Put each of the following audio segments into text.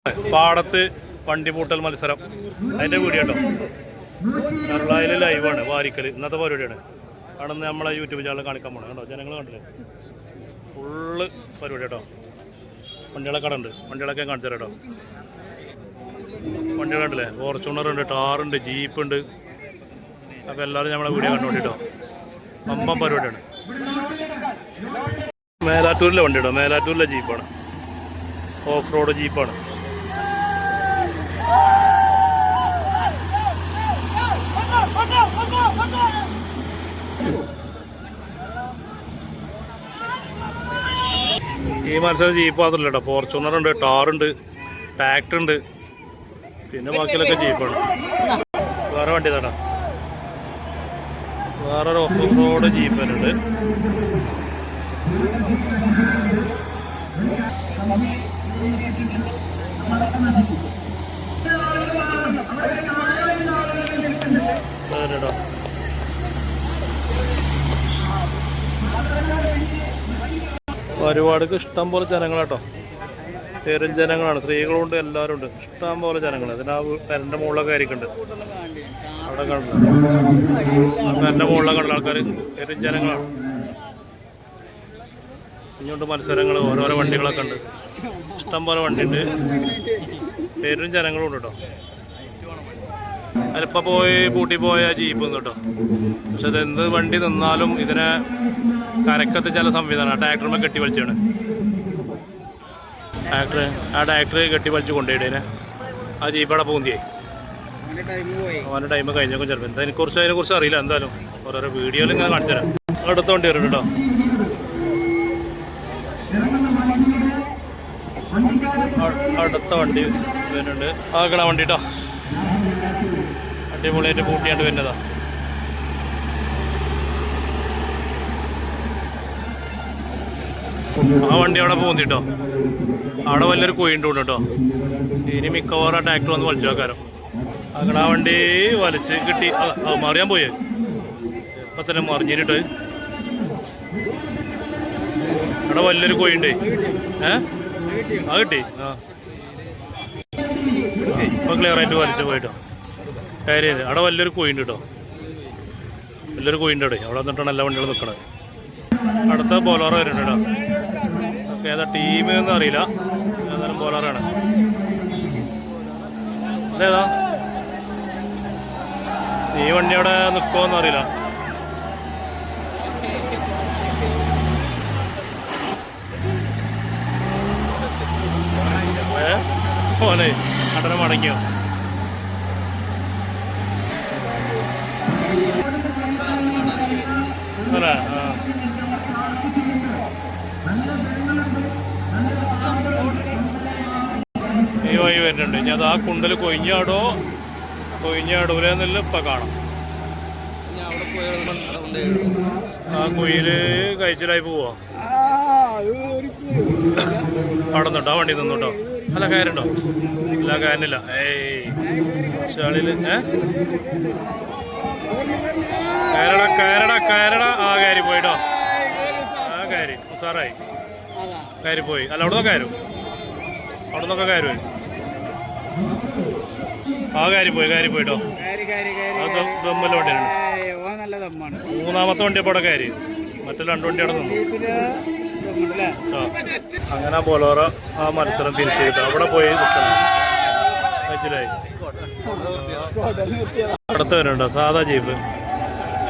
പാടത്ത് വണ്ടി പൂട്ടൽ മത്സരം അതിൻ്റെ വീഡിയോ കേട്ടോ. കേരളയിൽ ലൈവാണ് വാരിക്കൽ ഇന്നത്തെ പരിപാടിയാണ്. അവിടെ നിന്ന് നമ്മളെ യൂട്യൂബ് ചാനൽ കാണിക്കാൻ പോകണം കേട്ടോ. ജനങ്ങൾ കണ്ടില്ലേ, ഫുള്ള് പരിപാടി കേട്ടോ. വണ്ടികളൊക്കെ ഉണ്ട്, വണ്ടികളൊക്കെ കാണിച്ചു തരാം കേട്ടോ. വണ്ടികളുണ്ടല്ലേ, ഫോർച്യൂണറുണ്ട്, ടാറുണ്ട്, ജീപ്പുണ്ട്. അപ്പോൾ എല്ലാവരും നമ്മളെ വീഡിയോ കണ്ടു കേട്ടോ. അമ്പം പരിപാടിയാണ്. മേലാറ്റൂരിലെ വണ്ടി കേട്ടോ, മേലാറ്റൂരിലെ ജീപ്പാണ്, ഓഫ് റോഡ് ജീപ്പാണ്. ഈ മത്സരം ജീപ്പ് മാത്രമല്ല കേട്ടോ, ഫോർച്യൂണറുണ്ട്, ടാറുണ്ട്, ട്രാക്ടർ ഉണ്ട്, പിന്നെ ബാക്കിയുള്ളൊക്കെ ജീപ്പാണ്. വേറെ വണ്ടി തടാ, വേറൊരു ഓഫ് റോഡ് ജീപ്പ് തന്നെ ഉണ്ട്. ഒരുപാട് ഇഷ്ടം പോലെ ജനങ്ങളാട്ടോ, പേരും ജനങ്ങളാണ്, സ്ത്രീകളുണ്ട്, എല്ലാവരും ഉണ്ട്, ഇഷ്ടം പോലെ ജനങ്ങൾ. അതിന് ആ പെരൻ്റെ മുകളിലൊക്കെ ആയിരിക്കുന്നുണ്ട്, അവിടെ കണ്ടില്ല, പെരൻ്റെ മുകളിലൊക്കെ കണ്ട ആൾക്കാർ പേരും ജനങ്ങളാണ്. ഇങ്ങോട്ട് മത്സരങ്ങൾ, ഓരോരോ വണ്ടികളൊക്കെ ഉണ്ട്, ഇഷ്ടം പോലെ വണ്ടിയുണ്ട്, പേരും ജനങ്ങളും ഉണ്ട് കേട്ടോ. അതിലിപ്പോൾ പോയി പൂട്ടി പോയ ജീപ്പ് കേട്ടോ. പക്ഷെ അതെന്ത് വണ്ടി നിന്നാലും ഇതിനെ കരക്കത്ത് ചില സംവിധാനം ട്രാക്ടറുമ്പോൾ കെട്ടി വലിച്ചാണ്. ട്രാക്ടർ കെട്ടി വലിച്ച് കൊണ്ടുപോയിടേനെ ആ ജീപ്പവിടെ പൂന്തിയായി. അവൻ്റെ ടൈം കഴിഞ്ഞേക്കും ചിലപ്പോൾ. എന്താ അതിനെക്കുറിച്ച് അറിയില്ല. എന്തായാലും ഓരോരോ വീഡിയോയിൽ ഇങ്ങനെ കാണിച്ചു തരാം. അടുത്ത വണ്ടി വരും കേട്ടോ. അടുത്ത വണ്ടി വരുന്നുണ്ട്. ആക്കണ വണ്ടി കേട്ടോ, അടിപൊളിയായിട്ട് പൂട്ടിയാണ്ട് വരുന്നതാ. ആ വണ്ടി അവിടെ പോകുന്നിട്ടോ. അവിടെ വലിയൊരു കുഴിണ്ട് കേട്ടോ. ഇനി മിക്കവാറും ആ ട്രാക്ടർ വന്ന് വലിച്ചു വെക്കാരോ. അങ്ങനെ ആ വണ്ടി വലിച്ച് കിട്ടി. മറിയാൻ പോയേ, ഇപ്പം തന്നെ മറിഞ്ഞിട്ട് അവിടെ വലിയൊരു കുഴിണ്ടേ. ആ കിട്ടി. ഇപ്പം ക്ലിയറായിട്ട് വലിച്ചു പോയിട്ടോ. കയറി അവിടെ വലിയൊരു കുഴിണ്ട് കേട്ടോ, വലിയൊരു കുഴിണ്ട് അവിടെ. അവിടെ വന്നിട്ടാണ് എല്ലാ വണ്ടികളും നിൽക്കണത്. അടുത്ത ബോളറോ വരുന്നുണ്ട് കേട്ടോ. ഓക്കെ, ഏതാ ടീം എന്ന് അറിയില്ല, ഏതായാലും ബോളറാണ്. അതേതാ ഈ വണ്ടി അവിടെ നിൽക്കുമോയെന്ന് അറിയില്ല. പോലെ അടനെ മടങ്ങിയോ. അല്ല ഈ വഴി വരുന്നുണ്ട്. ഇനി അത് ആ കുണ്ടൽ കൊഴിഞ്ഞാടൂലെന്നില്ല ഇപ്പം കാണാം. ആ കുയില് കഴിച്ചിലായി പോവാ. അവിടെ നിന്നോട്ടോ, ആ വണ്ടി നിന്നോട്ടോ. അല്ല കയറുണ്ടോ? ഇല്ല കയറില്ല. ചളിയിൽ കയറട. ആ കയറി പോയിട്ടോ, ആ കയറി ഉസാറായി കയറി പോയി. അല്ല അവിടെ നിന്നൊക്കെ കയറും, അവിടെ നിന്നൊക്കെ കയറും. ആ കയറി പോയിട്ടോ. ദമ്മല്ല വണ്ടിയാണ്, മൂന്നാമത്തെ വണ്ടി അപ്പോൾ അവിടെ കയറി. മറ്റേ രണ്ട് വണ്ടി അവിടെ നിന്നു. അങ്ങനെ ബൊലോറോ ആ മത്സരം തിരിച്ചു കിട്ടും. അവിടെ പോയി നിൽക്കണം. മനസ്സിലായി. അടുത്ത് വരുന്നുണ്ടോ സാധാ ജീപ്പ്,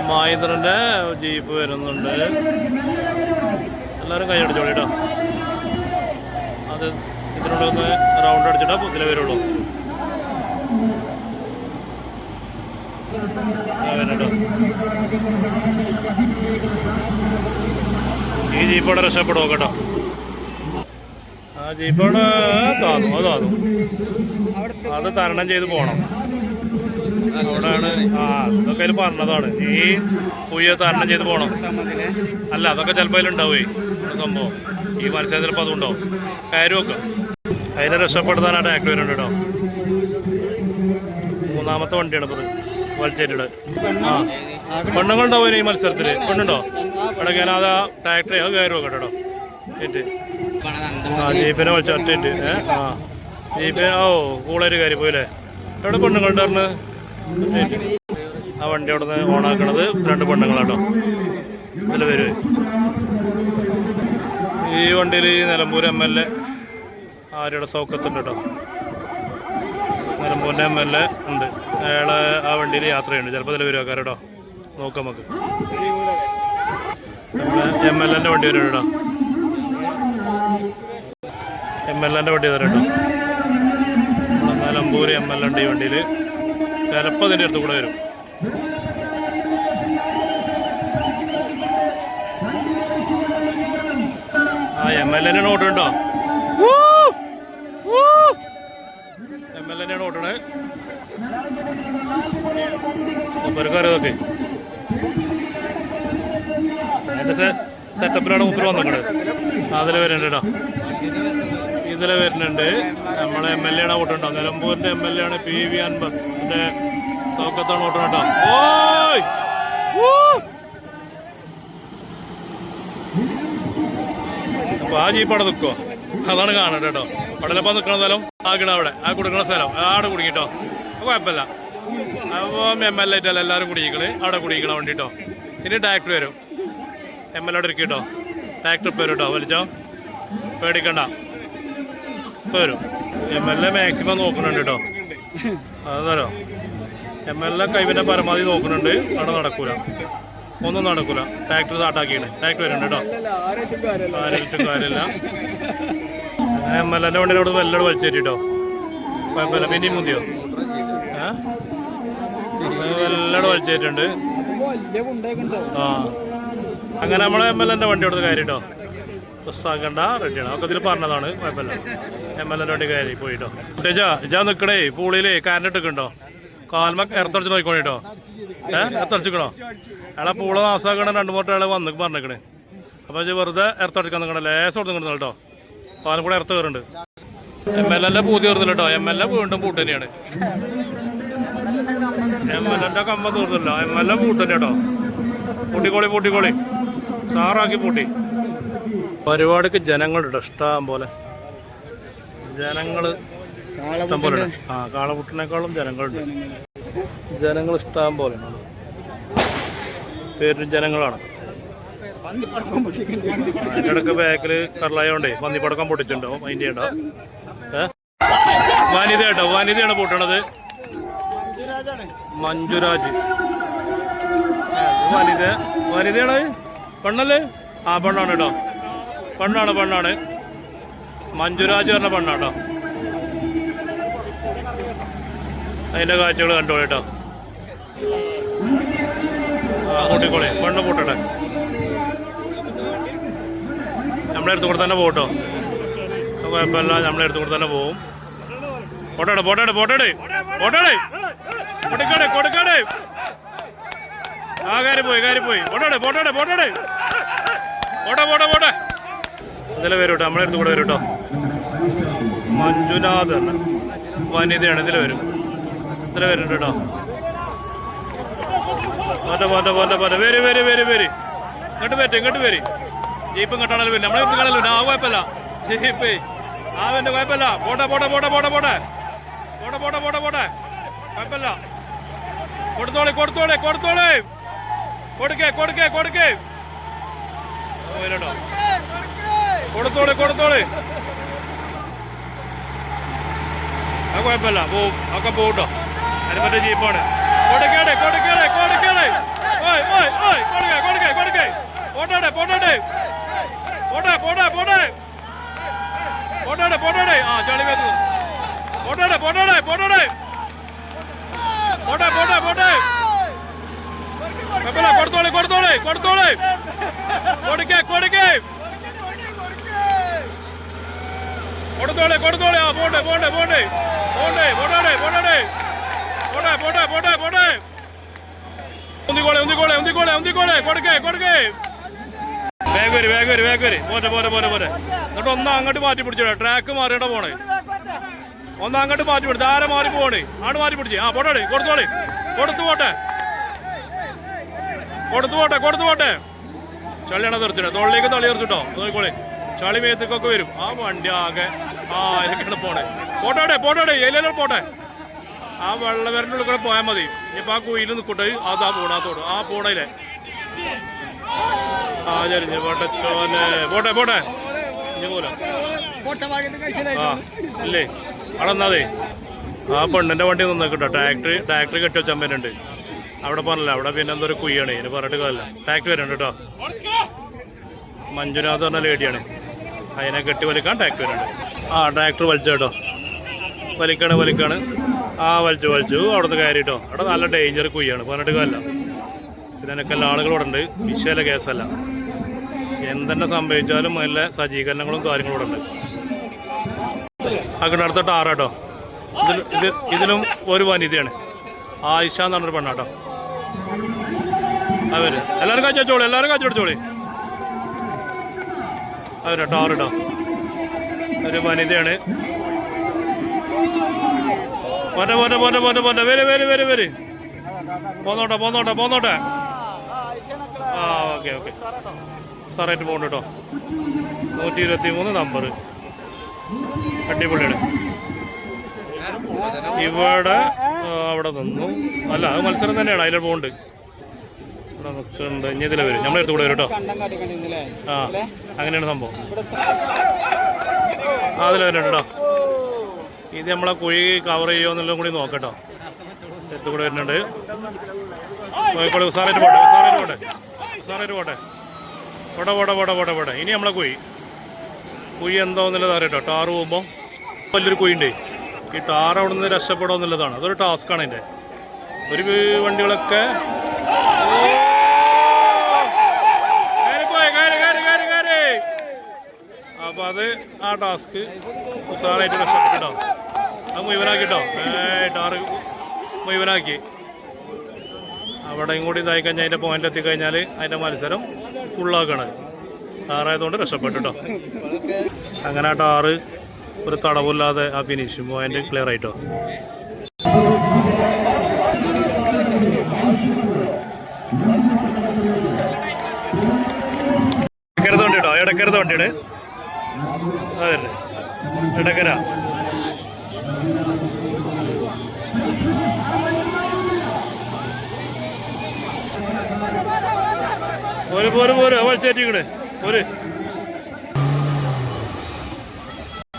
മഹീന്ദ്രൻ്റെ ജീപ്പ് വരുന്നുണ്ട്. എല്ലാവരും കൈ അടിച്ചോളൂ കേട്ടോ. അത് ഇതിനുള്ള ഒന്ന് റൗണ്ട് അടിച്ചിട്ടാ ഇതിലെ വരുള്ളൂ. കേട്ടോ, ഈ ജീപ്പോടെ രക്ഷപ്പെടുമോ കേട്ടോ. ആ ജീപ്പോടെ താന്നു അത് തരണം ചെയ്ത് പോകണം. അവിടെയാണ് അതൊക്കെ അതിൽ പറഞ്ഞതാണ്. ഈ കുയ്യ തരണം ചെയ്ത് പോകണം. അല്ല അതൊക്കെ ചിലപ്പോൾ അതിലുണ്ടാവുമേ സംഭവം. ഈ മത്സരം ചിലപ്പോൾ അതുണ്ടാവും. കയറുമൊക്കെ അതിനെ രക്ഷപ്പെടുത്താനായിട്ട് ട്രാക്ടർ വരുന്നുണ്ട് കേട്ടോ. മൂന്നാമത്തെ വണ്ടിയാണ് ഇപ്പോൾ വലിച്ചേറ്റിട്ട്. പെണ്ണുങ്ങളുണ്ടാവും ഈ മത്സരത്തിൽ. പെണ്ണുണ്ടോ? ഇവിടെ ഞാൻ അതാ ട്രാക്ടറെ അത് കയറുമോ കേട്ടോ. ജീപ്പിനെ വലിച്ച ഒറ്റ. ജീപ്പ് ഓ കൂളൊരു കാര്യം പോയില്ലേ. എവിടെ പെണ്ണുങ്ങളുടെ പറഞ്ഞ് ആ വണ്ടി അവിടെ നിന്ന് ഓണാക്കണത് 2 പെണ്ണുങ്ങളാട്ടോ. ഇതിൽ വരുവേ ഈ വണ്ടിയിൽ നിലമ്പൂർ MLA ആരുടെ സൗഖ്യത്തുണ്ട് കേട്ടോ. നിലമ്പൂരിൻ്റെ MLA ഉണ്ട്. അയാളെ ആ വണ്ടിയിൽ യാത്രയുണ്ട്. ചിലപ്പോൾ ഇതിൽ വരുവാക്കാർ കേട്ടോ. നോക്കാം നമുക്ക്. MLAൻ്റെ വണ്ടി വരും കേട്ടോ. MLAൻ്റെ വണ്ടി വരാം കേട്ടോ. നിലമ്പൂർ MLA ഉണ്ട് ഈ വണ്ടിയിൽ. ചിലപ്പോൾ അതിൻ്റെ അടുത്ത് കൂടെ വരും. ആ MLAൻ്റെ നോട്ട് ഉണ്ടോ? MLAൻ്റെ നോട്ടാണ്. മൂപ്പർക്ക് അറിയാതൊക്കെ അതിൻ്റെ സെറ്റപ്പിലാണ് മൂപ്പർ വന്നിട്ടുണ്ട്. അതിൽ വരുന്നുണ്ട് കേട്ടോ. ഇതിൽ വരുന്നുണ്ട്. നമ്മളെ MLAയുടെ വോട്ടുണ്ടോ? നിലമ്പൂരിൻ്റെ MLA ആണ് PV അൻവറിൻ്റെ സൗഖ്യത്താണ് വോട്ട് കേട്ടോ. ഓയ് അപ്പോൾ ആ ജീപ്പ് അവിടെ നിൽക്കുമോ? അതാണ് കാണട്ടെ കേട്ടോ. പടലപ്പം നിൽക്കുന്ന സ്ഥലം ആക്കണ അവിടെ ആ കൊടുക്കുന്ന സ്ഥലം അവിടെ കുടുങ്ങിട്ടോ. കുഴപ്പമില്ല. അപ്പോൾ MLA ആയിട്ടല്ല എല്ലാവരും കുടിക്കണേ. അവിടെ കുടിക്കണം വണ്ടി കേട്ടോ. ഇനി ട്രാക്ടർ വരും. MLA അവിടെ ഇരിക്കും കേട്ടോ. ട്രാക്ടർ ഇപ്പോൾ വരും കേട്ടോ. വലിച്ചോ, പേടിക്കണ്ട, ഇപ്പോൾ വരും. MLA മാക്സിമം നോക്കുന്നുണ്ട് കേട്ടോ. അതെന്നോ MLA കൈവിൻ്റെ പരമാവധി നോക്കുന്നുണ്ട്. അവിടെ നടക്കൂല, ഒന്നും നടക്കൂല. ട്രാക്ടർ സ്റ്റാർട്ടാക്കിയാണ്. ട്രാക്ടർ വരുന്നുണ്ട് കേട്ടോ. ആരും കാര്യമില്ല. MLAൻ്റെ വണ്ടിയിലോട് വെല്ലോട് വലിച്ചേറ്റിട്ടോ. കുഴപ്പമില്ല. പിന്നെയും മുന്തിയോ വെല്ലോട് വലിച്ചേറ്റുണ്ട്. ആ അങ്ങനെ നമ്മളെ MLAൻ്റെ വണ്ടി കൊടുത്ത് കാര്യം കേട്ടോ. പ്രസ്താക്കണ്ട, റെഡിയാണ്. ഒക്കെ ഇതിൽ പറഞ്ഞതാണ്. കുഴപ്പമില്ല. MLAൻ്റെ വണ്ടി കയറി പോയിട്ടോ. ഇജാ നിൽക്കണേ പൂളിയിലേ കറണ്ട് ഇട്ടിട്ടുണ്ടോ? കാൽമ ഇറത്തടിച്ച് നോക്കിക്കോണിട്ടോ. ഇറത്തടിച്ചിക്കണോ? അയാളെ പൂള നാസാക്കണ 2-3 ആളെ വന്ന് പറഞ്ഞേക്കണേ. അപ്പോൾ വെറുതെ ഇറത്തടിക്കാൻ നിൽക്കണേ. ലേസം കൊടുത്ത് നിൽക്കണം കേട്ടോ. പാലും കൂടെ ഇറത്ത് കയറുണ്ട്. MLAൻ്റെ പൂതി തീർന്നില്ല കേട്ടോ. MLA വീണ്ടും പൂട്ട് തന്നെയാണ്. MLAൻ്റെ കമ്പ തീർന്നില്ല. MLA പൂട്ട് തന്നെ കേട്ടോ. പൂട്ടിക്കോളി സാറാക്കി പൂട്ടി. പരിപാടിക്ക് ജനങ്ങളുണ്ട് ഇഷ്ടം പോലെ. ജനങ്ങൾ ഇഷ്ടം പോലെ ഉണ്ട്. ആ കാളപൂട്ടിനേക്കാളും ജനങ്ങളുണ്ട്. ജനങ്ങൾ ഇഷ്ടം പോലെ പേരും ജനങ്ങളാണ്. അതിൻ്റെ ഇടയ്ക്ക് ബാക്കിൽ കടലായോണ്ടേ പന്നിപ്പടക്കം പൊട്ടിച്ചിട്ടുണ്ടാവും. അതിൻ്റെ ഉണ്ടോ വനിത കേട്ടോ. വനിതയാണ് പൂട്ടണത്. മഞ്ജുരാജ് വനിതയാണ്. പെണ്ണല്ലേ? ആ പെണ്ണാണ് കേട്ടോ. പെണ്ണാണ്. മഞ്ജുരാജ് പറഞ്ഞ പെണ്ണാട്ടോ. അതിൻ്റെ കാഴ്ചകൾ കണ്ടോളൂ കേട്ടോ. ആ കൂട്ടിക്കോളെ. പെണ്ണ് പൂട്ടട്ടെ. നമ്മളെ അടുത്ത് കൂടെ തന്നെ പോകട്ടോ. കുഴപ്പമില്ല. നമ്മളെ അടുത്ത് കൂടെ തന്നെ പോവും. പോട്ടെ കൊടുക്കാടേ. ആ കാര്യം പോയി. പോട്ടെ. ഇതിൽ വരും കേട്ടോ. നമ്മളെ അടുത്ത് കൂടെ വരും കേട്ടോ. മഞ്ജുനാഥ് വനിതയാണ്. ഇതിൽ വരുന്നുണ്ട് കേട്ടോ. പോട്ടെ. വരി. ഇങ്ങോട്ട് വരി. ജീപ്പ് ഇങ്ങോട്ടാണല്ലോ വരും. നമ്മളെ കാണല്ലോ. ആ കുഴപ്പമില്ല. ജീപ്പ് ആവൻ്റെ കുഴപ്പമില്ല. പോട്ടെ. കുഴപ്പമില്ല. കൊടുത്തോളെ. കൊടുക്കേ. കൊടുത്തോളെ. ആ കുഴപ്പമില്ല. പോവും. ഒക്കെ പോകട്ടോ. അതിന് മറ്റേ ജീപ്പാണ്. കൊടുക്കേ. പോട്ടെ. ആ ചളി വെച്ചു. പോട്ടെ. കുഴപ്പമില്ല. കൊടുത്തോളെ. കൊടുക്കേ. ആ പോട്ടെ. ഉന്തിക്കോളെ. കൊടുക്കേ. വേഗം വരി. പോട്ടെ. എന്നിട്ട് ഒന്ന് അങ്ങോട്ട് മാറ്റി പിടിച്ചോ. ട്രാക്ക് മാറിയിട്ടാ പോണേ. ഒന്ന് അങ്ങോട്ട് മാറ്റി പിടിച്ചു. ആരെ മാറി പോണേ. ആട് മാറ്റി പിടിച്ച്. ആ പോട്ടെ. കൊടുത്തു പോട്ടെ. ചളിയാണ് തെറിച്ചിട്ട്. തൊള്ളിലേക്ക് തളി തെറിച്ചിട്ടോ. നോക്കിക്കോളെ. ചളി മേത്തേക്കൊക്കെ വരും. ആ വണ്ടി ആകെ ഇതൊക്കെയാണ് പോണേ. പോട്ടെ ഏലിയാലും പോട്ടെ. ആ വെള്ളവരൻ്റെ ഉള്ളിൽ കൂടെ പോയാൽ മതി. ഇനിയിപ്പോൾ ആ കുയിൽ നിൽക്കട്ടെ. അതാ പോണാത്തോട് ആ പോണയില്ലേ. ആ ചരിഞ്ഞ് പോട്ടെ ഇനി പോലെ ആ ഇല്ലേ അവിടെ എന്നാതേ. ആ പെണ്ണിൻ്റെ വണ്ടി നിന്നേക്കട്ടോ. ട്രാക്ടർ കെട്ടി വെച്ചാൽ വരുന്നുണ്ട് അവിടെ. പറഞ്ഞില്ല അവിടെ പിന്നെ എന്തൊരു കുയ്യാണ്. ഇനി പറഞ്ഞിട്ട് കാര്യമില്ല. ട്രാക്ടർ വരുന്നുണ്ട് കേട്ടോ. മഞ്ജുനാഥ് പറഞ്ഞ ലേഡിയാണ്. അതിനെ കെട്ടി വലിക്കാൻ ട്രാക്ടർ വരുന്നുണ്ട്. ആ ട്രാക്ടർ വലിച്ചു കേട്ടോ. വലിക്കാണ്. ആ വലിച്ചു അവിടുന്ന് കയറിയിട്ടോ. അവിടെ നല്ല ഡേഞ്ചർ കുയ്യാണ്. പറഞ്ഞിട്ട് കാര്യമില്ല. ഇതിനൊക്കെ എല്ലാ ആളുകളും ഉണ്ട്. വിഷയല കേസല്ല. എന്തെന്നെ സംഭവിച്ചാലും നല്ല സജ്ജീകരണങ്ങളും കാര്യങ്ങളും ഇവിടെ ഉണ്ട്. അങ്ങനെ അടുത്ത ടാറാട്ടോ. ഇതിലും ഒരു വനിതയാണ്. ആയിഷ എന്ന് പറഞ്ഞൊരു പെണ്ണാട്ടോ. അവര് എല്ലാവരും കാച്ചോളി. അവര് ടാറിട്ടോ. ഒരു വനിതയാണ്. പോട്ടെ വരെ പോന്നോട്ടെ. ആ ഓക്കെ സാറായിട്ട് പോകണ്ട കേട്ടോ. 123 നമ്പർ. അടിപൊളിയാണ്. ഇവിടെ അവിടെ നിന്നു. അല്ല അത് മത്സരം തന്നെയാണ്. അതിൽ പോകുന്നുണ്ട്. ഇവിടെ നിൽക്കുന്നുണ്ട്. ഇനി ഇതിലെ വരും. നമ്മളെടുത്ത് കൂടെ വരും കേട്ടോ. ആ അങ്ങനെയാണ് സംഭവം. അതിൽ വരുന്നുണ്ട് കേട്ടോ. ഇത് നമ്മളെ കുഴി കവർ ചെയ്യുമോ എന്നുള്ളതും കൂടി നോക്കട്ടോ. എടുത്ത് കൂടെ വരുന്നുണ്ട്. സാറായിട്ട് പോട്ടെ. ഇനി നമ്മളെ കുഴി എന്താന്നുള്ളത് അറിയട്ടോ. ടാറ് പോകുമ്പോൾ വലിയൊരു കുഴിയുണ്ടേ. ഈ ടാർ അവിടെ നിന്ന് രക്ഷപ്പെടുക എന്നുള്ളതാണ്. അതൊരു ടാസ്ക്കാണ്. എൻ്റെ ഒരു വണ്ടികളൊക്കെ അപ്പോൾ അത് ആ ടാസ്ക് ഉസാറായിട്ട് രക്ഷപ്പെട്ടോ. അത് മുഴുവനാക്കിട്ടോ. ടാറ് മുഴുവനാക്കി. അവിടെയും കൂടി ഇതായി കഴിഞ്ഞാൽ അതിൻ്റെ പോയിന്റ് എത്തിക്കഴിഞ്ഞാൽ അതിൻ്റെ മത്സരം ഫുള്ളാക്കണം. ടാറായതുകൊണ്ട് രക്ഷപ്പെട്ടു കേട്ടോ. അങ്ങനെ ആ ടാറ് ഒരു തടവില്ലാതെ ആ ഫിനിഷ് പോയിന്റ് ക്ലിയർ ആയിട്ടോ. ഇടക്കരുത് വണ്ടിയാണ്. അതെ ഇടക്കര. പോര് വലിച്ചേറ്റിക്കണ്.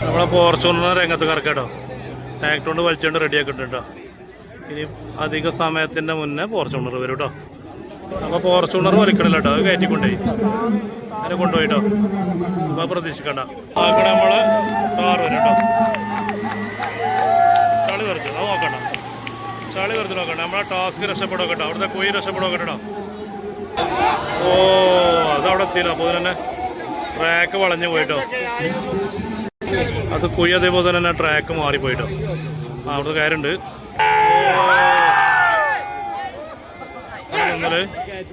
നമ്മളെ ഫോർച്യൂണർ രംഗത്ത് കറക്കാട്ടോ. ട്രാക്ടർ കൊണ്ട് വലിച്ചുകൊണ്ട് റെഡിയാക്കിയിട്ടുണ്ട് കേട്ടോ. ഇനി അധിക സമയത്തിൻ്റെ മുന്നേ ഫോർച്യൂണർ വരും കേട്ടോ. അപ്പോൾ ഫോർച്യൂണർ വലിക്കണല്ലോ കേട്ടോ. അത് കയറ്റിക്കൊണ്ടുപോയി അതിനെ കൊണ്ടുപോയിട്ടോ. അപ്പോൾ പ്രതീക്ഷിക്കണ്ട. ആക്കണ നമ്മളെ കാർ വരും കേട്ടോ. ചളി വരച്ചു നോക്കണ്ട. നമ്മളെ ടാസ്ക് രക്ഷപ്പെടുക കേട്ടോ. അവിടുത്തെ കുഴി രക്ഷപ്പെടുക കേട്ടോ. ഓ അതവിടെ എത്തിയില്ല. അപ്പോൾ തന്നെ ട്രാക്ക് വളഞ്ഞു പോയിട്ടോ. അത് കുഴി അതേപോലെ തന്നെ ട്രാക്ക് മാറിപ്പോയിട്ടോ. അവിടുത്തെ കാര്യമുണ്ട്.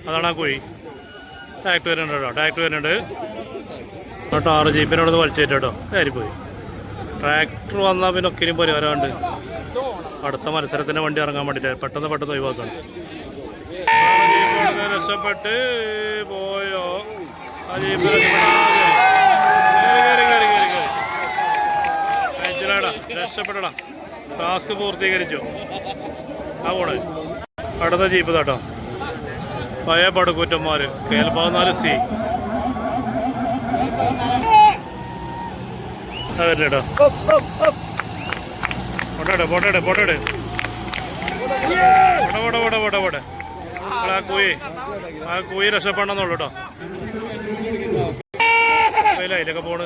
അതാണ് ആ കുഴി. ട്രാക്ടർ വരുന്നുണ്ട്. കേട്ടോ. 6 ജീപ്പിനോട് വലിച്ചേറ്റോ. കയറിപ്പോയി. ട്രാക്ടർ വന്നാൽ പിന്നെ ഒക്കെയും പരിഹാരമുണ്ട്. അടുത്ത മത്സരത്തിൻ്റെ വണ്ടി ഇറങ്ങാൻ വേണ്ടിയിട്ട് പെട്ടെന്ന് ഒഴിവാക്കണം. രക്ഷപ്പെട്ട് പോയോ ആ ജീപ്പ്. രക്ഷപ്പെട്ടടാ. ടാസ്ക് പൂർത്തീകരിച്ചു. ആ പോണേ അടുത്ത ജീപ്പ് കേട്ടോ. പഴയ പടുക്കൂറ്റന്മാർ KL14C അതല്ലേട്ടോ. പോട്ടെ ആ കുഴി രക്ഷപ്പെടണമെന്നുള്ളൂ കേട്ടോ. അതിലൊക്കെ പോണ്.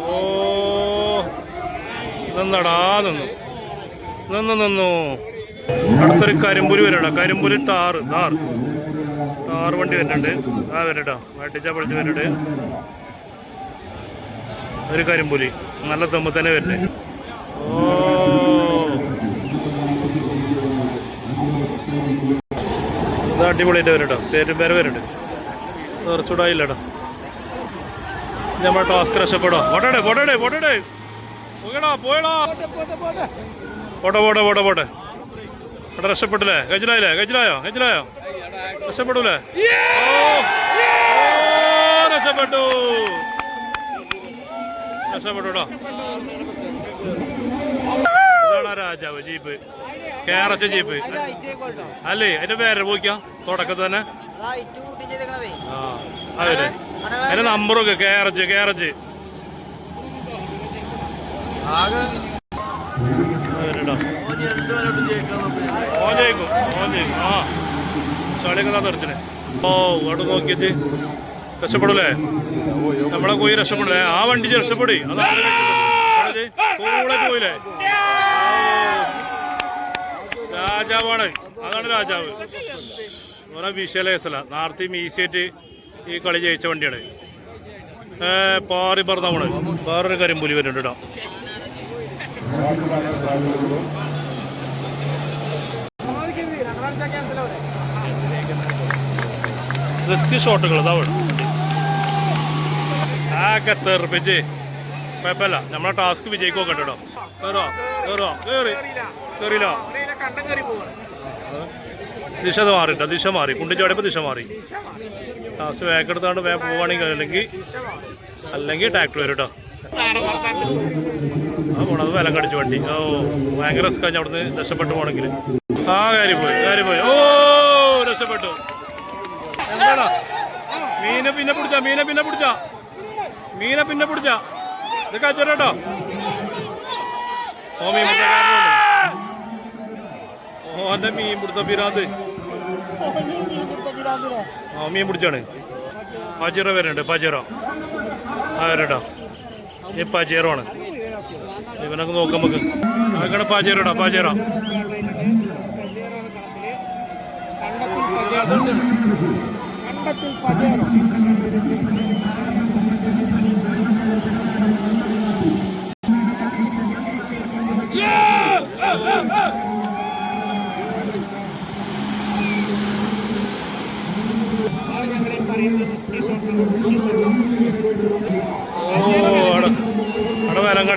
ഓ നിന്നു. അടുത്തൊരു കരിമ്പുലി വരണം. കരിമ്പുലി ടാർ വണ്ടി വരുന്നുണ്ട്. ആ വരട്ടോ. അടിച്ചാൽ പൊളിച്ച് വരുന്നുണ്ട്. ഒരു കരിമ്പുലി നല്ല തെമ്പ് തന്നെ വരുന്നുണ്ട്. ഓ ഇത് അടിപൊളിയായിട്ട് വരും കേട്ടോ. പേര് വരുന്നുണ്ട്. കുറച്ചുകൂടായില്ലട്ടോ. നമ്മുടെ ടാസ്ക് രക്ഷപ്പെടോ. പോട്ടെ അവിടെ രക്ഷപ്പെട്ടില്ലേ. കജിലായോ രക്ഷപ്പെടൂലേ. രക്ഷപ്പെട്ടു കേട്ടോ. രാജാവ് ജീപ്പ് കേറച്ച ജീപ്പ് അല്ലേ അതിന്റെ പേര് പോയിക്കാം തുടക്കത്ത് തന്നെ ആ അതെ അതിന്റെ നമ്പറൊക്കെ കേറച്ച് ആ ചളിയൊക്കെ തെറിച്ചിനെ ഓ അവിടെ നോക്കിയിട്ട് രക്ഷപ്പെടൂലേ നമ്മളെ പോയി രക്ഷപ്പെടൂലേ ആ വണ്ടി രക്ഷപ്പെടേ അതാണ് പോയില്ലേ രാജാവാണ് അതാണ് രാജാവ് ഓരോ വിഷയലേസല നേരത്തെയും ഈസിയായിട്ട് ഈ കളി ജയിച്ച വണ്ടിയാണ് പാറി പറന്ന നമ്മള് വേറൊരു കരിമ്പുലി വരുന്നുണ്ട് കേട്ടോ റിസ്ക് ഷോട്ടുകൾ ആക്കെ തെറിപ്പിച്ച് കുഴപ്പമില്ല നമ്മളെ ടാസ്ക് വിജയിക്കോ കേട്ടോ കേറിയില്ല ദിശ മാറി കുണ്ടിച്ചാടിയപ്പോൾ ദിശ മാറി ടാസ്ക് വേക്കെടുത്താണ്ട് വേഗം പോവുകയാണെങ്കിൽ അല്ലെങ്കിൽ ടാക്ടർ വരും കേട്ടോ ആ പോണത് വില കടിച്ചു വണ്ടി ഓ ഭയങ്കര റിസ്ക് കഴിഞ്ഞ അവിടുന്ന് രക്ഷപ്പെട്ടു പോണെങ്കിൽ ആ കാര്യം പോയി ഓ രക്ഷപ്പെട്ടു എന്താടാ മീനെ പിന്നെ പിടിച്ച ഇത് കച്ചോട്ടോ ഓ മീൻ ഓന്റെ മീൻ പിടുത്ത പിരാന്ത് ആ മീൻ പിടിച്ചാണ് പജീറ വരുന്നുണ്ട് പജീറ ആ വരട്ടോ ഈ പജീറോ ആണ് ഇവനൊക്കെ നോക്കാം നമുക്ക് അതൊക്കെയാണ് പജീറ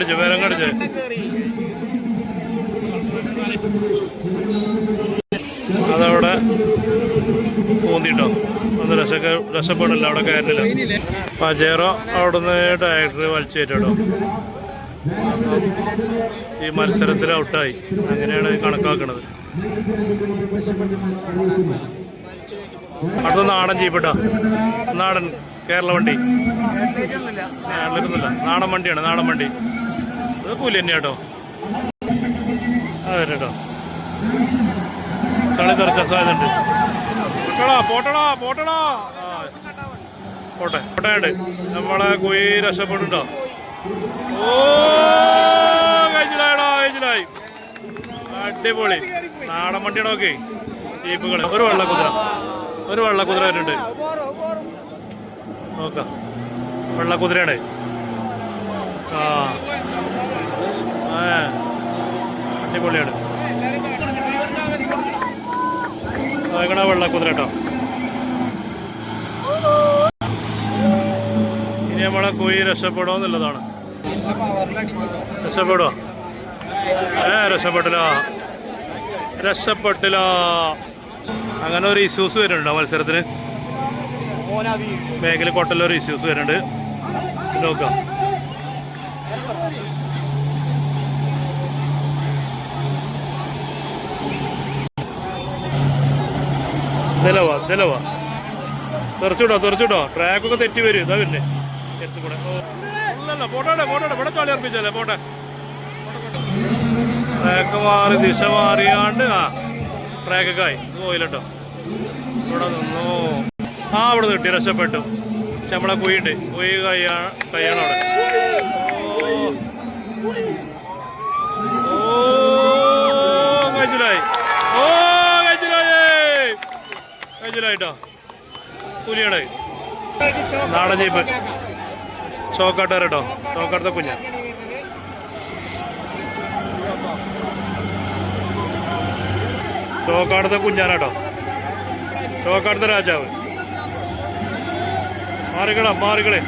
വേരം കടിച്ചു അതവിടെ തോന്നിട്ടോ ഒന്ന് രക്ഷപ്പെടില്ല അവിടെ കയറില്ല പജേറോ അവിടുന്ന് ഡയറക്ടർ വലിച്ചേറ്റോ ഈ മത്സരത്തിൽ ഔട്ടായി അങ്ങനെയാണ് കണക്കാക്കുന്നത് അടുത്ത നാടൻ ജീപ്പിട്ടോ നാടൻ കേരള വണ്ടി കേരളത്തിലൊന്നുമില്ല നാടൻ വണ്ടി അത് കൂലി തന്നെയാ കേട്ടോ അതെ കേട്ടോ കളി തെറിച്ച സാധ്യതയുണ്ട് പോട്ടടാ പോട്ടെ നമ്മളെ കുയി രക്ഷപ്പെട്ടുണ്ടോ ഓ കഴിച്ചിലായി അടിപൊളി നാടൻ വണ്ടിയുടെ നോക്കി ജീപ്പുകൾ ഒരു വെള്ളക്കുതിര വരുന്നുണ്ട് നോക്കാം വെള്ളക്കുതിരയാണ് ആ അടിപൊളിയാണ് നോക്കണ വെള്ളക്കുതിര കേട്ടോ ഇനി നമ്മളെ കുയി രക്ഷപ്പെടുമോ എന്നുള്ളതാണ് രക്ഷപ്പെട്ടില്ല അങ്ങനെ ഒരു ഇഷ്യൂസ് വരുന്നുണ്ടോ മത്സരത്തിന് ബാഗിൽ കൊട്ടലൊരു ഇഷ്യൂസ് വരുന്നുണ്ട് നോക്കാം നിലവാ തെറിച്ചിട്ടോ ട്രാക്കൊക്കെ തെറ്റി വരും ഇതാ പിന്നെ എത്തിക്കൂടെ അല്ലല്ല പോട്ടെ ഇവിടെ കളി അർപ്പിച്ചല്ലേ പോട്ടെ ട്രാക്ക് മാറി ദിശ മാറിയാണ്ട് ആ ട്രാക്കൊക്കെ ആയി ഇത് പോയില്ലട്ടോ ഇവിടെ നിന്നു ആ അവിടെ കിട്ടി രക്ഷപ്പെട്ടു പക്ഷെ നമ്മളെ കുയിണ്ട് കുയി കയ്യാണ് അവിടെ കഴിച്ചിലായിട്ടോ പുലിയാണ് നാടൻ ജീപ്പ് ചോക്കാട്ടാർ കേട്ടോ ചോക്കാട്ടത്തെ കുഞ്ഞ ചോക്കാടത്തെ കുഞ്ഞാനാട്ടോ ചോക്കാടത്തെ രാജാവ് മാറികളെ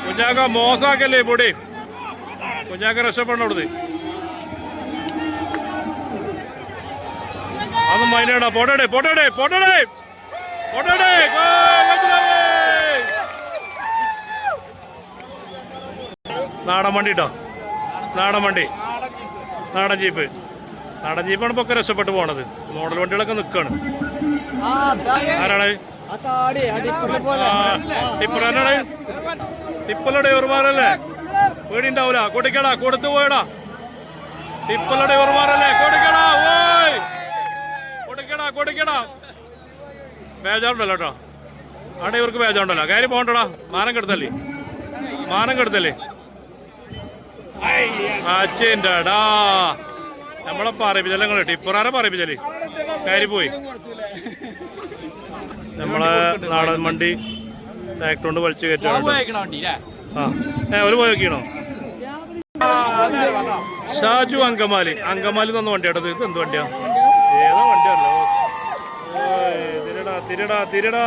കുഞ്ഞാക്ക മോശാക്കല്ലേ പൊടി കുഞ്ഞാക്ക രക്ഷപ്പെടണം അവിടുന്ന് അതൊന്നും മൈനേടാ പോട്ടെ നാടൻ വണ്ടി കേട്ടോ, നാടൻ വണ്ടി, നാടൻ ജീപ്പ്. നാടൻ ജീപ്പാണ് ഇപ്പോൾ ഒക്കെ രക്ഷപ്പെട്ട് പോണത്. മോഡൽ വണ്ടികളൊക്കെ നിൽക്കുകയാണ്. ആരാണ്? ടിപ്പറാനാണ്. ടിപ്പറുടെ ഡ്രൈവർമാരല്ലേ? പേടി ഉണ്ടാവൂല. കൊടുക്കടാ, കൊടുത്തു പോയടാ. ടിപ്പറുടെ ഡ്രൈവർമാരല്ലേ? കൊടുക്കടാ, ഓയ് കൊടുക്കടാ, കൊടുക്കടാ. ബേജാറുണ്ടല്ലോ കേട്ടോ, ആ ഡ്രൈവർക്ക് ബേജാറുണ്ടല്ലോ. കാര്യം പോകണ്ടടാ, മാനം കെടുത്തല്ലേ, മാനം കെടുത്തല്ലേ. അച്ഛൻ്റെടാ നമ്മളെ പറയിപ്പിച്ചല്ലേ നിങ്ങൾ, ടിപ്പറാരെ പറയിപ്പിച്ചല്ലേ, കാര്യം പോയി. നമ്മളെ നാടൻ വണ്ടി ട്രാക്ടർ കൊണ്ട് വലിച്ചു കയറ്റാണ്. ആ ഒരു പോയി നോക്കിയാണോ? ഷാജു അങ്കമാലി, അങ്കമാലി തന്ന വണ്ടിയാട്ടത്. ഇത് എന്ത് വണ്ടിയാ? ഏതാ വണ്ടിയല്ലോ? തിരടാ തിരടാ തിരടാ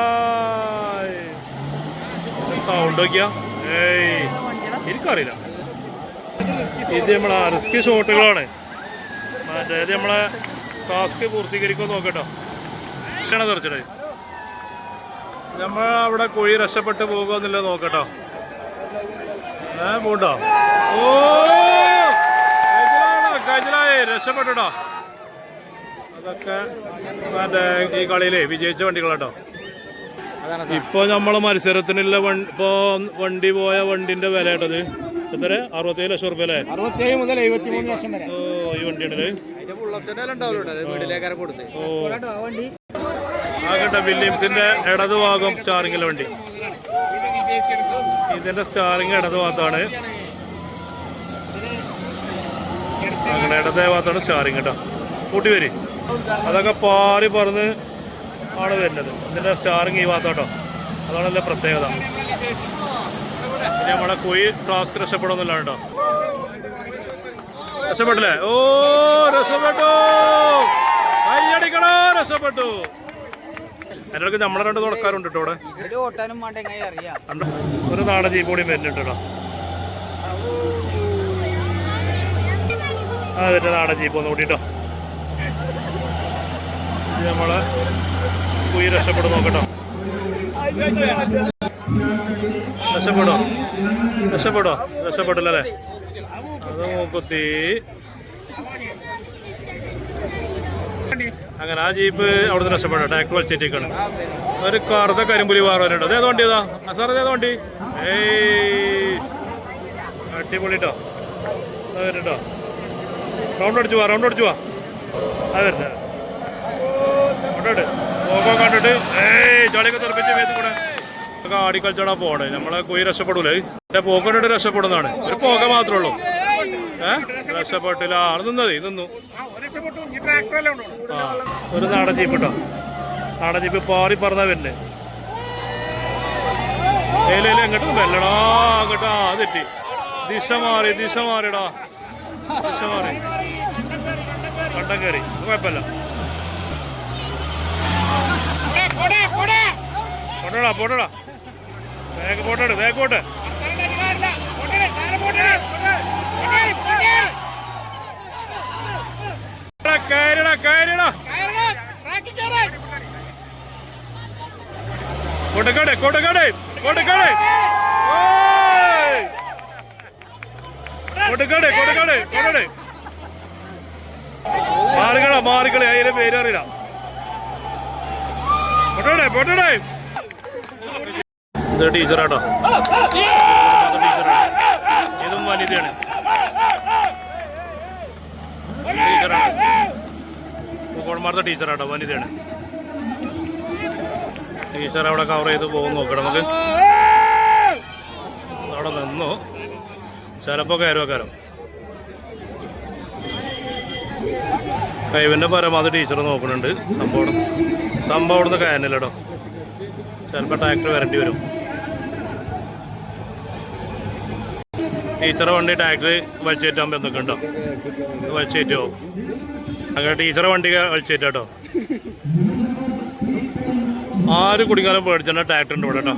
സൗണ്ട് നോക്കിയാ. എനിക്കറിയില്ല. ഇത് നമ്മളെ റിസ്ക് ഷോട്ടുകളാണ്. മറ്റേത് നമ്മളെ ടാസ്ക് പൂർത്തീകരിക്കുമോ നോക്കട്ടോ. തീർച്ചയായിട്ടും നമ്മൾ അവിടെ കുഴി രക്ഷപ്പെട്ട് പോകുമെന്നുള്ളത് നോക്കട്ടോ. പോണ്ടോ? ഓ കൈലായി രക്ഷപ്പെട്ടോ. അതൊക്കെ മറ്റേ ഈ കളിയിലേ വിജയിച്ച വണ്ടികളാട്ടോ. ഇപ്പൊ നമ്മളെ മത്സരത്തിനുള്ള ഇപ്പൊ വണ്ടി പോയ വണ്ടിന്റെ വില കേട്ടത് എത്ര? 67 ലക്ഷം റുപ്യ അല്ലേ? 67 മുതൽ 73 ലക്ഷം വരെ. ഓ ഈ വണ്ടിയാണല്ലേ? ആകട്ടെ വില്യംസിന്റെ ഇടതുഭാഗം സ്റ്റാറിങ്ങിലെ വണ്ടി. ഇതിന്റെ സ്റ്റാറിങ് ഇടതുഭാഗത്താണ്. അങ്ങനെ ഇടതേ ഭാഗത്താണ് സ്റ്റാറിങ് കേട്ടോ. കൂട്ടി വരി. അതൊക്കെ പാറി പറന്ന് ആണ് വരുന്നത്. ഇതിന്റെ സ്റ്റാറിങ് ഈ ഭാഗത്തോട്ടോ. അതാണല്ലേ പ്രത്യേകത. ഇനി നമ്മളെ കുഴി ടാസ്ക് രക്ഷപ്പെടുന്നില്ല കേട്ടോ. രക്ഷപ്പെട്ടില്ലേ? ഓ രക്ഷപ്പെട്ടു, കൈയടിക്കണോ, രക്ഷപ്പെട്ടു. എൻ്റെ അടുത്ത് നമ്മളെ 2 തുടക്കാരുണ്ട് കേട്ടോ ഇവിടെ. ഒരു നാടൻ ജീപ്പ് കൂടി വരുന്നുണ്ട് കേട്ടോ. ആ വരുന്ന നാടൻ ജീപ്പ് ഒന്ന് കൂട്ടിട്ടോ. നമ്മളെ കുഴി രക്ഷപ്പെടും നോക്കട്ടോ. രക്ഷപ്പെടോ? രക്ഷപ്പെടോ? രക്ഷപ്പെട്ടില്ലല്ലേ? അത് മൂക്കുത്തി. അങ്ങനെ ആ ജീപ്പ് അവിടുന്ന് രക്ഷപ്പെട്ടോ. ട്രാക്ടർ വലിച്ചേക്കാണ്. ഒരു കറുത്ത കരിമ്പുലി വാറുണ്ട്. അതേത് വണ്ടി? ഏതാ സാർ? അതേത് വണ്ടി? അടിപൊളിട്ടോ. അത് വരുന്നുണ്ടോ? റൗണ്ട് അടിച്ചു പോവാ, റൗണ്ട് അടിച്ചു പോവാ. അത് വരുന്നത് ലോഗോ കണ്ടിട്ട് ചളിയൊക്കെ തെറിപ്പിച്ച് മേത്ത് കൂടെ ഒക്കെ ആടിക്കളിച്ചാടാ പോണേ. നമ്മളെ കുഴി രക്ഷപ്പെടൂലേ? എന്റെ പോക്ക് കണ്ടിട്ട് രക്ഷപ്പെടുന്നതാണ്. ഒരു പോക മാത്രമേ ഉള്ളൂ. രക്ഷപ്പെട്ടില്ല. ആള് നിന്നു. ആ ഒരു നാടൻ ജീപ്പ് കേട്ടോ. നാടൻ ജീപ്പ് പാറി പറന്നാ വരുന്നേ. എങ്ങോട്ടും വെല്ലടാ, അങ്ങോട്ടാ തെറ്റി. ദിശ മാറിടാ, ദിശ മാറി. കണ്ടം കയറി, കുഴപ്പമില്ല. പോട്ടടാ വേഗം പോട്ടെ, വേഗം പോട്ടെ. കയറിടാ കൊട്ടക്കാട്. മാറിക്കളെ അതിന്റെ പേര് അറിയില്ല. പൊട്ടടേ ഇത് ടീച്ചറാട്ടോ. ഇതും വനിതയാണ്. കോൺമാർത്ത ടീച്ചറാട്ടോ, വനിതയാണ്. ടീച്ചർ അവിടെ കവർ ചെയ്ത് പോകും നോക്കണം. നമുക്ക് അവിടെ നിന്നു ചിലപ്പോൾ കയറുവക്കാരം. കൈവിൻ്റെ പരമാവധി ടീച്ചർ നോക്കുന്നുണ്ട്. സംഭവം അവിടുന്ന് കയറില്ല കേട്ടോ. ചിലപ്പോൾ ട്രാക്ടർ വരേണ്ടി വരും. ടീച്ചറെ വണ്ടി ട്രാക്ടർ വലിച്ചേറ്റാകുമ്പോൾ എന്തൊക്കെ ഉണ്ടോ? വലിച്ചേറ്റോ? അങ്ങനെ ടീച്ചറെ വണ്ടി വലിച്ചേറ്റാട്ടോ. ആര് കുടിക്കാനും പേടിച്ചാൽ ട്രാക്ടറിൻ്റെ ഇവിടെ കേട്ടോ.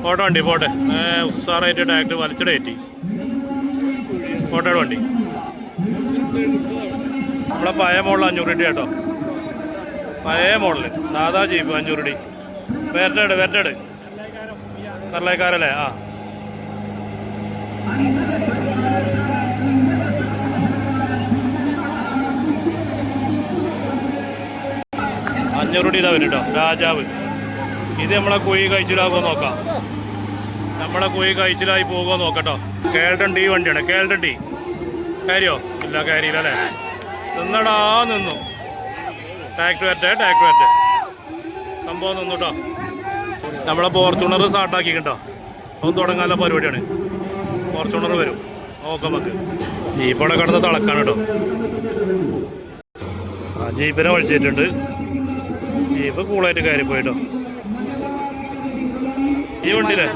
പോട്ടെ വണ്ടി പോട്ടെ. ഉസാറായിട്ട് ട്രാക്ടർ വലിച്ചിടേറ്റി. പോട്ടെ വണ്ടി. നമ്മളെ പഴയ മോഡൽ 500 രൂപ കേട്ടോ. പഴയ മോഡല് സാധാ ജീപ്പ് 500 രൂപ. വരട്ടേട് കറലേക്കാരല്ലേ? ആ 500 രൂപ ഇതാ വരും കേട്ടോ രാജാവ്. ഇത് നമ്മളെ കുഴി കഴിച്ചിലാകുമോ നോക്കാം. നമ്മളെ കുഴി കഴിച്ചിലായി പോകുമോ നോക്കട്ടോ. കേൾട്ടൻ ഡി വണ്ടിയാണ്. കേൾട്ടൻ ഡി കാര്യോ ഇല്ല കാര്യമില്ല അല്ലേ. നിന്നടാ നിന്നു. ടാക്ട് വരട്ടെ സംഭവം നിന്നു കേട്ടോ. നമ്മളെ ഫോർച്യൂണർ സ്റ്റാർട്ടാക്കി കേട്ടോ. ഒന്ന് തുടങ്ങാനുള്ള പരിപാടിയാണ്. ഫോർച്യൂണർ വരും നോക്കാം നമുക്ക്. ജീപ്പോടെ കിടന്ന് തിളക്കാണ് കേട്ടോ. ആ ജീപ്പിനെ വലിച്ചിട്ടുണ്ട്. ജീപ്പ് കൂളായിട്ട് കയറി പോയിട്ടോ. ഈ വണ്ടിയില്ലേ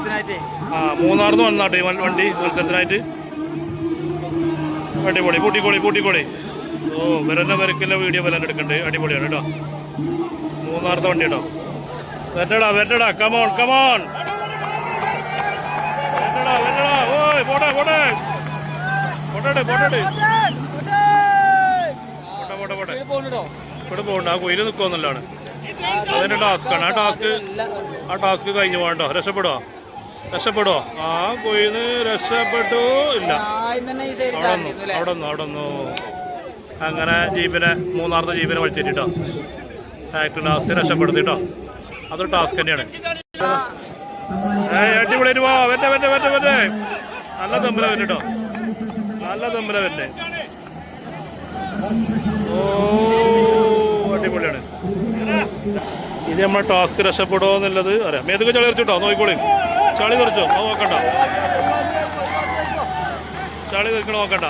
ആ മൂന്നാറിന്ന് വന്നാട്ടെ ഈ വണ്ടി മത്സരത്തിനായിട്ട്. അടിപൊളി പൂട്ടിക്കോളി. ഓ വരന്നെ വരക്കില്ല വീഡിയോ വരാൻ എടുക്കണ്ടേ. അടിപൊളിയാണ് കേട്ടോ. മൂന്നാറത്തെ വണ്ടി കേട്ടോ. വരട്ടടാ കമോൺ വരട്ടടാ. ഓയ് പോട്ടെ ഇവിടെ പോകണ്ട. ആ കുയിൽ നിൽക്കുമെന്നുള്ളതാണ് അതിൻ്റെ ടാസ്ക്കാണ്. ആ ടാസ്ക് കഴിഞ്ഞു പോകണ്ടോ. രക്ഷപ്പെടുവോ ആ കുയിന്ന് രക്ഷപ്പെട്ടു ഇല്ല. അവിടെ ഒന്നു അങ്ങനെ മൂന്നാമത്തെ ജീപ്പിനെ വലിച്ചിട്ടോ. Act task രക്ഷപ്പെടുത്തിട്ടോ. അതൊരു ടാസ്ക് തന്നെയാണ്. അടിപൊളിയായിട്ട് പോവാ. വരട്ടെ നല്ല തമ്മില വരട്ടോ. ഓ അടിപൊളിയാണ്. ഇത് നമ്മളെ ടാസ്ക് രക്ഷപ്പെടുമോ എന്നുള്ളത് അറിയാം. മേതൊക്കെ ചളി തെറിച്ചിട്ടോ നോക്കിക്കോളി. ചളി തെറിച്ചോ നോക്കണ്ട. ചളി തെറിക്കണ നോക്കണ്ട.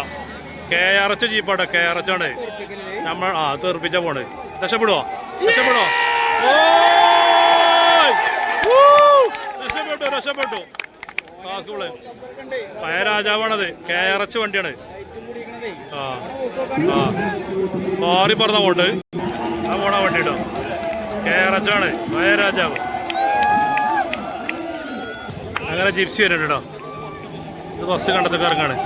KRH ജീപ്പാട്ടെ. KRH ആണ് നമ്മൾ തെറിപ്പിച്ച പോണ്. രക്ഷപ്പെടുവോ ഓ രക്ഷപ്പെട്ടു. പഴയ രാജാവാണത്. KRH വണ്ടിയാണ്. മാറി പറഞ്ഞ പോണ്ട് ആ പോണ വണ്ടി കേട്ടോ. KRH ആണ് പഴയ രാജാവ്. അങ്ങനെ ജിപ്സി വരുന്നുണ്ട് കേട്ടോ. ഇത് ബസ് കണ്ടത്തൊക്കെ ഇറങ്ങാണ്.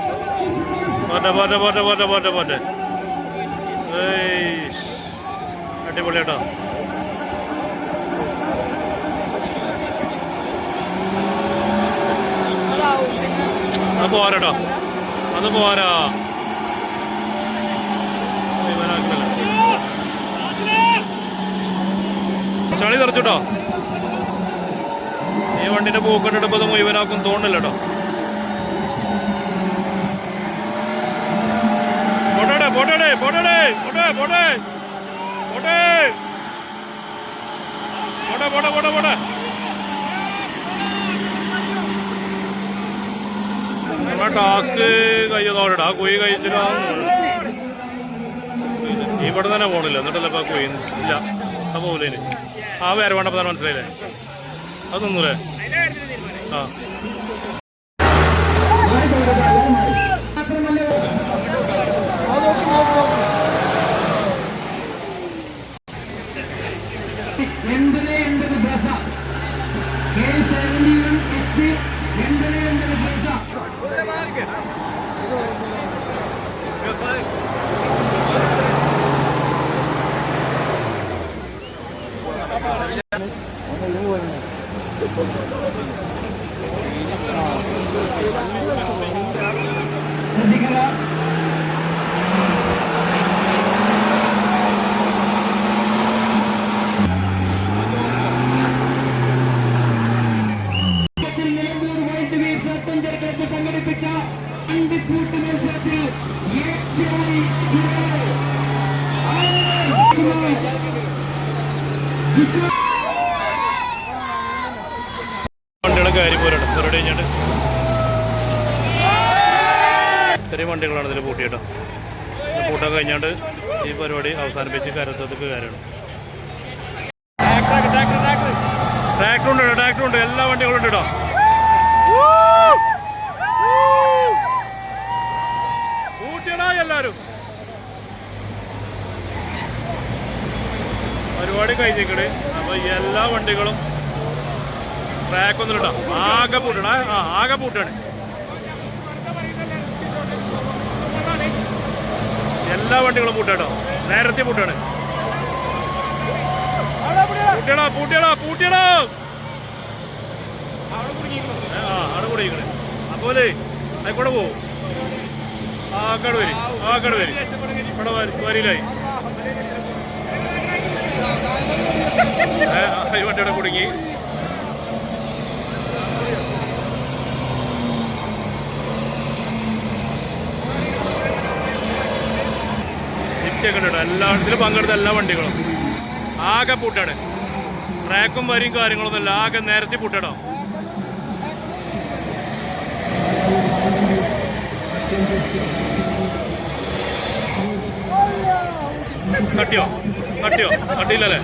പോട്ടെ അടിപൊളി കേട്ടോ. അത് പോരാ ചളി തെറിച്ചുട്ടോ. ഈ വണ്ടിന്റെ പൂക്കണ്ടിട്ടപ്പോ അത് മുഴുവനാക്കും തോന്നില്ല കേട്ടോ. പോട്ടെ നമ്മളെ ടാസ്ക് കഴിയുന്നവരുടെ ആ കുഴി കഴിച്ചിട്ട് ഇവിടെ തന്നെ പോകണില്ല. എന്നിട്ടല്ല ഇപ്പം കുഴി ഇല്ല. അത് പോകില്ല. ആ വേറെ വേണ്ടപ്പോൾ തന്നെ മനസ്സിലായില്ലേ. അത് നിന്നൂലേ. ആ സംഘടിപ്പിച്ച അണ്ടിക്കൂട്ട് മത്സരത്തിൽ വണ്ടികളെ കയറി പോരാണ്. പരിപാടി കഴിഞ്ഞിട്ട് ചെറിയ വണ്ടികളാണ് ഇതിൽ പൂട്ടിയിട്ടോ. പൂട്ടാൻ കഴിഞ്ഞാണ്ട് ഈ പരിപാടി അവസാനിപ്പിച്ച് കരത്തേക്ക് കയറണം. ട്രാക്ടറുണ്ട് എല്ലാ വണ്ടികളും ഉണ്ട് കേട്ടോ. പൂട്ടിയടാ എല്ലാരും. പരിപാടി കഴിഞ്ഞേക്കട്. അപ്പൊ എല്ലാ വണ്ടികളും ട്രാക്കൊന്നും ഇട്ടോ. ആകെ പൂട്ടാണ്. എല്ലാ വണ്ടികളും പൂട്ടാട്ടോ. നേരത്തെ പൂട്ടാണ്. പൂട്ടിയടാ അവിടെ കുടിക്കണേ. അപ്പോലെ ആയിക്കോട്ടെ പോവും. ആക്കാട് വരി ഇവിടെ വരിയിലായി. ഈ വണ്ടിയുടെ കുടുങ്ങി. ജിപ്സിയൊക്കെ ഉണ്ട് എല്ലാത്തിലും പങ്കെടുത്ത എല്ലാ വണ്ടികളും. ആകെ പൂട്ടാണ്. ട്രാക്കും വരിയും കാര്യങ്ങളൊന്നുമില്ല. ആകെ നേരത്തെ പൂട്ടടോ. കട്ടിയോ കട്ടിയില്ലല്ലേ?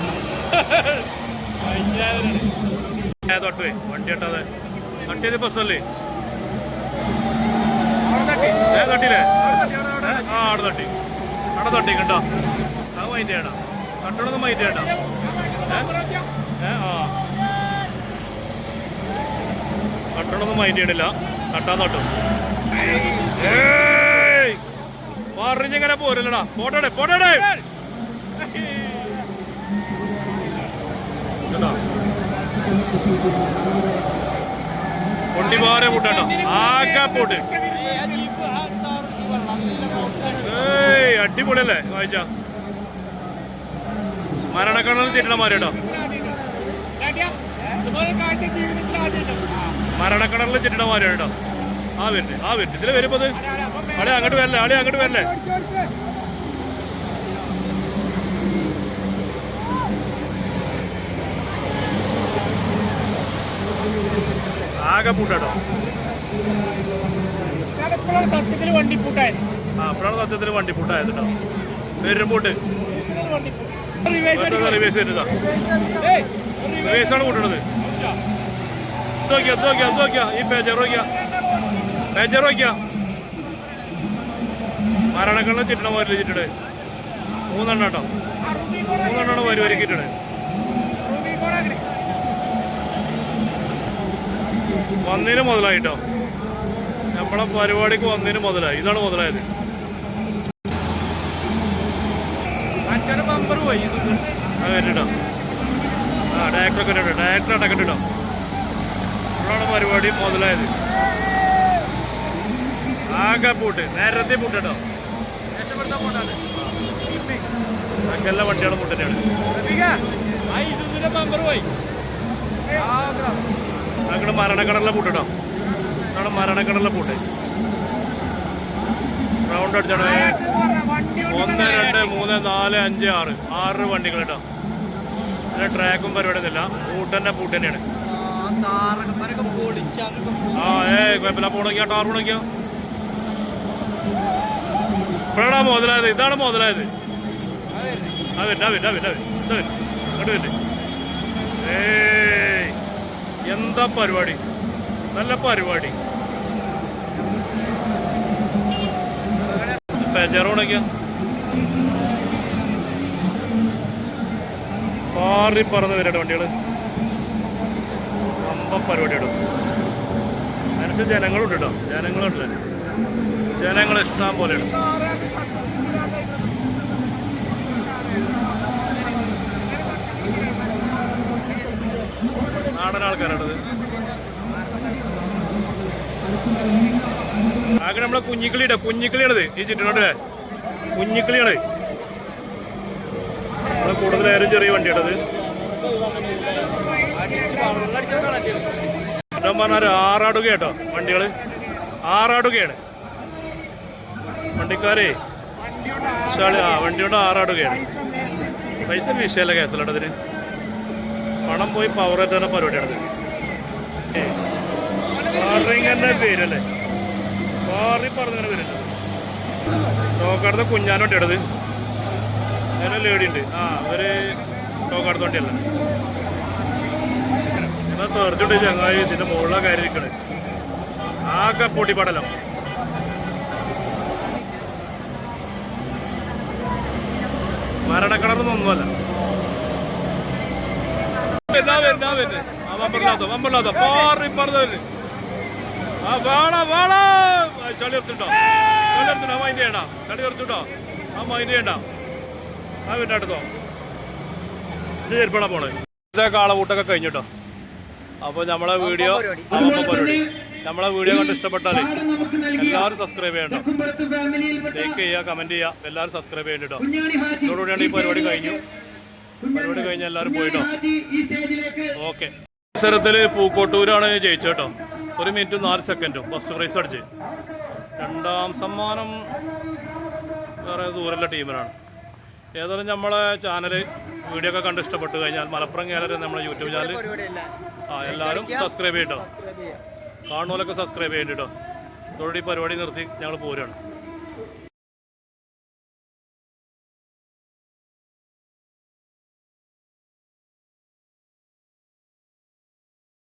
തൊട്ടുപോയി വണ്ടി കെട്ടാതെ. കട്ടിയത് ബസ്സല്ലേ? തട്ടിയില്ലേ? ആ അവിടെ തട്ടി. അവിടെ തട്ടി കണ്ടോ? അത് മൈൻഡ് ചെയ്യണ്ട. കട്ടണൊന്നും മൈൻഡ് ചെയ്യണ്ട. കട്ടണൊന്നും മൈൻഡ് ചെയ്യണില്ല. കട്ടാൻ തൊട്ടു. പറഞ്ഞിങ്ങനെ പോരല്ലടാ. പോട്ടോടെ പോട്ടോടെ കൊണ്ടിമാരെ പൂട്ടോ. ആകെ പൂട്ട്. അടിപൊളിയല്ലേ വായിച്ച? മരണക്കണ്ണിൽ ചിട്ടണമാര് കേട്ടോ. മരണക്കണ്ണിൽ ചിട്ടണമാര് കേട്ടോ. ആ വരുന്നു ഇതില് വരുമ്പത്. ആളെ അങ്ങോട്ട് വരല്ലേ? ആകെ പൂട്ടോ. സത്യത്തിൽ വണ്ടിപ്പൂട്ടായത്. അപ്പോഴാണ് സത്യത്തിൽ വണ്ടിപ്പൂട്ടായത് കേട്ടോ. പേരും പൂട്ട്. റിവേഴ്സ് വരുന്നതാ. റിവേഴ്സാണ് കൂട്ടണത്. നോക്കിയാ ഈ പേജർ നോക്കിയാ. മരണക്കണ്ണ് ചിട്ടണ പോലെ ചിട്ടത് 3 എണ്ണം കേട്ടോ. 3 എണ്ണമാണ് വരിക്കിട്ടത്. വന്നതിന് മുതലായിട്ടോ. നമ്മളെ പരിപാടിക്ക് വന്നതിന് മുതലായി. ഇതാണ് മുതലായത്. ബമ്പർ പോയി കേട്ടോ. ഡയറക്ടർ അടക്കട്ടോ. ഇപ്പോഴാണ് പരിപാടി മുതലായത്. ആകെ പൂട്ട്. നേരത്തെ പൂട്ടോ. എല്ലാ വണ്ടികളും പൂട്ട് തന്നെയാണ്. ബമ്പർ പോയി. അങ്ങോട്ട് മരണക്കടലിലെ പൂട്ടോ. ഇതാണ് മരണക്കടലിലെ പൂട്ട്. റൗണ്ട് അടിച്ചാണ്. 1 2 3 4 5 6 വണ്ടികൾ കേട്ടോ. പിന്നെ ട്രാക്കും പരിപാടി ഒന്നുമില്ല. പൂട്ട് തന്നെയാണ്. കുഴപ്പമില്ല. പോണോക്കിയാ ടാർ പോണോക്കിയാ. ഇപ്പോഴാണ് മുതലായത്. ഇതാണ് മുതലായത്. എന്താ പരിപാടി? നല്ല പരിപാടി. പെജറോണൊക്കെയാ പാറി പറന്ന് വരട്ടെ വണ്ടികള്. പരിപാടി ഇടും. അതിനനുസരിച്ച് ജനങ്ങളുണ്ട് കേട്ടോ. ജനങ്ങൾ ഇഷ്ടം പോലെയാണ്. നാടൻ ആൾക്കാരാണത്. ആകെ നമ്മളെ കുഞ്ഞിക്കിളിയാണത്. ഈ ചുറ്റിനോട്ടല്ലേ കുഞ്ഞിക്കിളിയാണ്. നമ്മളെ കൂടുതലായാലും ചെറിയ വണ്ടിയാണത്. പറഞ്ഞാൽ 6 അടുക കേട്ടോ വണ്ടികള്. 6 അടുകയാണ് വണ്ടിക്കാരെ. വണ്ടിയുടെ 6 അടുകയാണ്. പൈസ വിഷയമല്ല കേസല്ലട്ടതിന്. പണം പോയി പവർ എത്തുന്ന പരിപാടിയാണത്. വാട്ടറിങ്ങൻ്റെ പേരല്ലേ? വാറി പറഞ്ഞങ്ങനെ പേരല്ല. ടോക്കടുത്ത കുഞ്ഞാൻ വണ്ടിയാണത്. അങ്ങനെ ലേഡി ഉണ്ട്. അവര് ടോക്കടുത്ത വണ്ടിയല്ല. എന്നാൽ തെറിച്ചിട്ട് ചങ്ങായി ഇതിന്റെ മുകളിലെ കയറി ഇരിക്കണേ. ആകെ പൊടിപടലം. മരണക്കിണറൊന്നുമല്ല. വമ്പല്ലാത്ത പാറി പറഞ്ഞത്. ചളി എടുത്തിട്ടോ. മൈൻഡ് ചെയ്യണ്ട. ചളി എടുത്തിട്ടോ. മൈൻഡ് ചെയ്യണ്ട. പിന്നെ അടുത്തോ ഇത് ചെരുപ്പണ പോണേ. ഇതൊക്കെ കാളകൂട്ടൊക്കെ കഴിഞ്ഞിട്ടോ. അപ്പോൾ നമ്മളെ വീഡിയോ കണ്ട് ഇഷ്ടപ്പെട്ടാൽ എല്ലാവരും സബ്സ്ക്രൈബ് ചെയ്യണം. ലൈക്ക് ചെയ്യുക, കമൻറ്റ് ചെയ്യുക. എല്ലാവരും സബ്സ്ക്രൈബ് ചെയ്യണം കേട്ടോ. ഇതോടുകൂടിയാണ് ഈ പരിപാടി കഴിഞ്ഞു. പരിപാടി കഴിഞ്ഞ് എല്ലാവരും പോയിട്ടോ. ഹാജി ഈ സ്റ്റേജിലേക്ക് ഓക്കെ. മത്സരത്തിൽ പൂക്കോട്ടൂരാണ് ജയിച്ചത് കേട്ടോ. 1 മിനിറ്റും 4 സെക്കൻഡും ഫസ്റ്റ് പ്രൈസ് അടിച്ച്. രണ്ടാം സമ്മാനം വേറെ ദൂരമുള്ള ടീമിനാണ്. ഏതായാലും നമ്മളെ ചാനൽ വീഡിയോ ഒക്കെ കണ്ട് ഇഷ്ടപ്പെട്ട് കഴിഞ്ഞാൽ മലപ്പുറം ഗാലറി നമ്മുടെ യൂട്യൂബ് ചാനൽ എല്ലാവരും സബ്സ്ക്രൈബ് ചെയ്യട്ടോ. കാണുന്നവരൊക്കെ സബ്സ്ക്രൈബ് ചെയ്യട്ടോ. ഇതോടെ ഈ പരിപാടി നിർത്തി ഞങ്ങൾ പോരുകയാണ്.